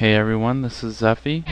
Hey everyone, this is Zeffy.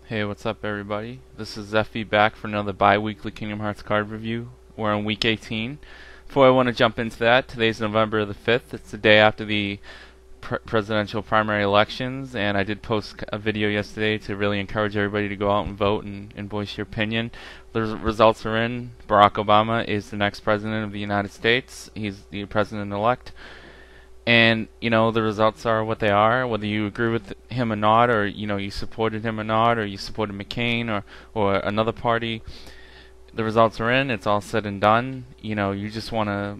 Hey, what's up everybody? This is Zeffy back for another bi-weekly Kingdom Hearts card review. We're on week 18. Before I want to jump into that, today's November the 5th. It's the day after the presidential primary elections, and I did post a video yesterday to really encourage everybody to go out and vote and voice your opinion. The results are in. Barack Obama is the next president of the United States. He's the president-elect. And, you know, the results are what they are, whether you agree with him or not, or, you know, you supported him or not, or you supported McCain or another party. The results are in, it's all said and done. You know, you just want to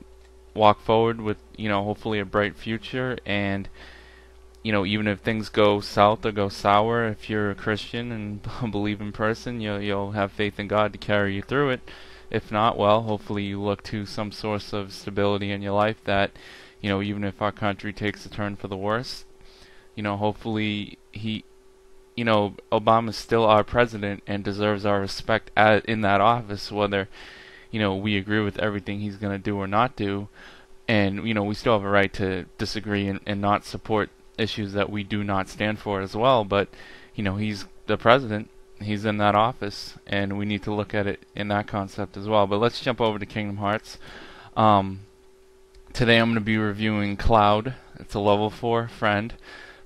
walk forward with, you know, hopefully a bright future. And, you know, even if things go south or go sour, if you're a Christian and believe in person, you'll have faith in God to carry you through it. If not, well, hopefully you look to some source of stability in your life that, you know, even if our country takes a turn for the worse, you know, hopefully Obama's still our president and deserves our respect in that office, whether, you know, we agree with everything he's going to do or not do. And, you know, we still have a right to disagree and not support issues that we do not stand for as well. But, you know, he's the president. He's in that office, and we need to look at it in that concept as well. But let's jump over to Kingdom Hearts. Today I'm going to be reviewing Cloud. It's a level 4 friend,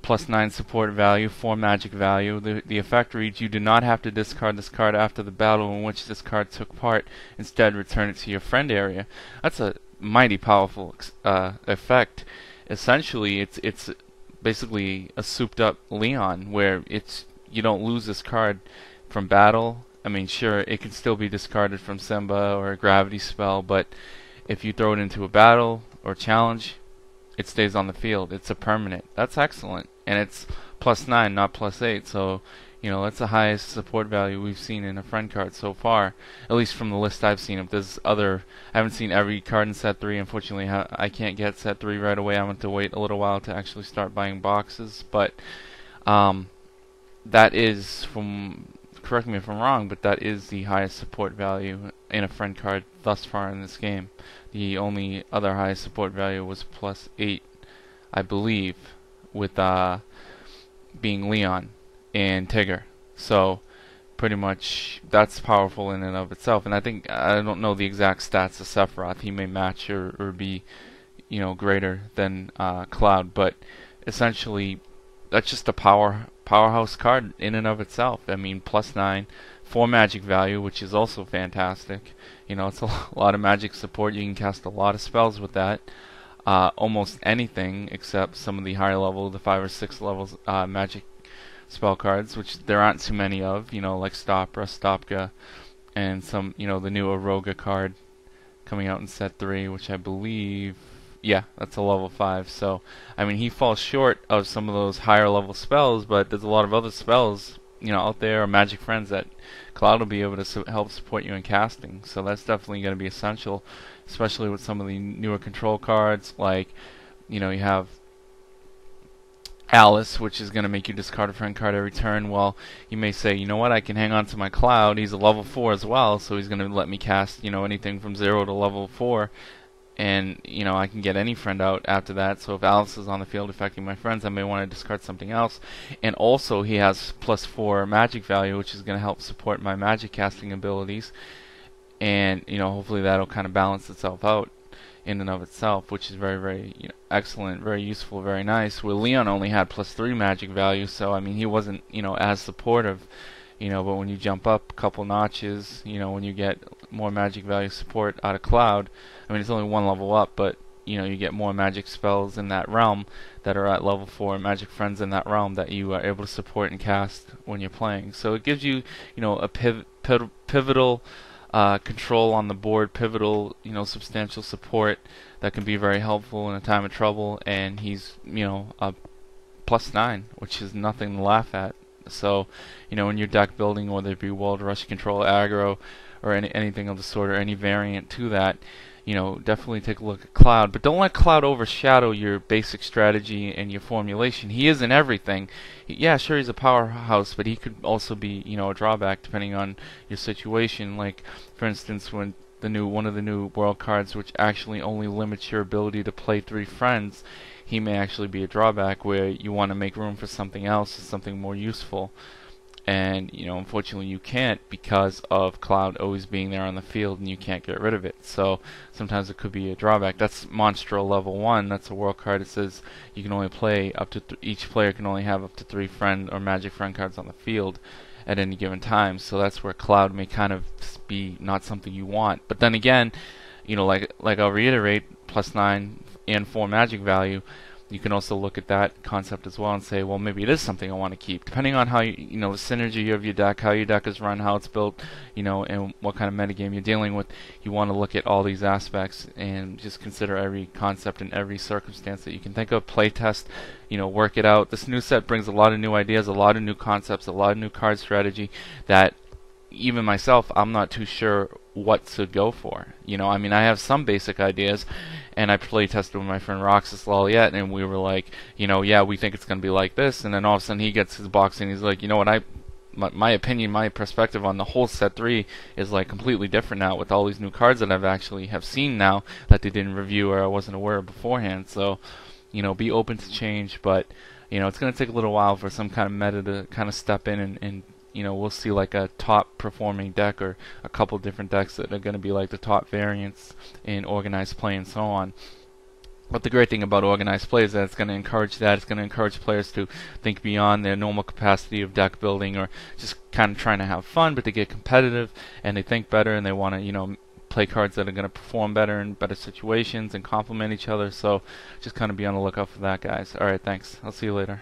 plus 9 support value, 4 magic value. The effect reads, you do not have to discard this card after the battle in which this card took part. Instead, return it to your friend area. That's a mighty powerful effect. Essentially, it's basically a souped up Leon, where you don't lose this card from battle. I mean, sure, it can still be discarded from Simba or a gravity spell, but if you throw it into a battle or challenge, it stays on the field. It's a permanent. That's excellent. And it's plus 9, not plus 8. So, you know, that's the highest support value we've seen in a friend card so far, at least from the list I've seen. If there's I haven't seen every card in set 3. Unfortunately, I can't get set 3 right away. I'm going to wait a little while to actually start buying boxes. But that is, correct me if I'm wrong, but that is the highest support value in a friend card thus far in this game. The only other highest support value was plus 8, I believe, with being Leon and Tigger. So pretty much that's powerful in and of itself. And I don't know the exact stats of Sephiroth. He may match or be, you know, greater than Cloud, but essentially that's just a powerhouse card in and of itself. I mean, plus 9, 4 magic value, which is also fantastic. You know, it's a lot of magic support. You can cast a lot of spells with that. Almost anything except some of the higher level, the 5 or 6 levels magic spell cards, which there aren't too many of. You know, like Stopka, and some, you know, the new Aroga card coming out in set 3, which I believe, yeah, that's a level 5. So, I mean, he falls short of some of those higher level spells, but there's a lot of other spells, you know, out there, or magic friends that Cloud will be able to help support you in casting. So that's definitely going to be essential, especially with some of the newer control cards. Like, you know, you have Alice, which is going to make you discard a friend card every turn. Well, you may say, you know what, I can hang on to my Cloud. He's a level 4 as well, so he's going to let me cast, you know, anything from 0 to level 4. And, you know, I can get any friend out after that. So if Alice is on the field affecting my friends, I may want to discard something else. And also, he has plus 4 magic value, which is going to help support my magic casting abilities. And, you know, hopefully that'll kind of balance itself out in and of itself, which is very, very, you know, excellent, very useful, very nice. Where Leon only had plus 3 magic value, so, I mean, he wasn't, you know, as supportive. You know, but when you jump up a couple notches, you know, when you get more magic value support out of Cloud, I mean, it's only 1 level up, but, you know, you get more magic spells in that realm that are at level 4, magic friends in that realm that you are able to support and cast when you're playing. So it gives you, you know, a pivotal control on the board, pivotal, substantial support that can be very helpful in a time of trouble, and he's, a +9, which is nothing to laugh at. So, in your deck building, whether it be World Rush Control, aggro, or anything of the sort, or any variant to that, definitely take a look at Cloud. But don't let Cloud overshadow your basic strategy and your formulation. He isn't everything. Yeah, sure, he's a powerhouse, but he could also be, a drawback depending on your situation. Like, for instance, when one of the new world cards, which actually only limits your ability to play 3 friends, he may actually be a drawback where you want to make room for something else, something more useful. And unfortunately you can't, because of Cloud always being there on the field, and you can't get rid of it. So sometimes it could be a drawback. That's Monstro level 1. That's a world card that says you can only play up to each player can only have up to 3 friend or magic friend cards on the field at any given time. So that's where Cloud may kind of be not something you want. But then again, like I'll reiterate, +9 and 4 magic value. You can also look at that concept as well and say, well, maybe it is something I want to keep, depending on how the synergy of your deck, how your deck is run, how it's built, and what kind of metagame you're dealing with. You want to look at all these aspects and just consider every concept and every circumstance that you can think of. Playtest, work it out. This new set brings a lot of new ideas, a lot of new concepts, a lot of new card strategy that even myself, I'm not too sure what to go for. I have some basic ideas, and I play tested with my friend Roxas Laliette, and we were like, yeah, we think it's going to be like this, and then all of a sudden he gets his box and he's like, what, my opinion, my perspective on the whole set 3 is like completely different now with all these new cards that I've actually have seen now that they didn't review or I wasn't aware of beforehand. So, be open to change, but it's going to take a little while for some kind of meta to kind of step in and we'll see like a top performing deck or a couple different decks that are going to be like the top variants in organized play and so on. But the great thing about organized play is that it's going to encourage that. It's going to encourage players to think beyond their normal capacity of deck building or just kind of trying to have fun, but to get competitive, and they think better, and they want to, play cards that are going to perform better in better situations and complement each other. So just kind of be on the lookout for that, guys. Alright, thanks. I'll see you later.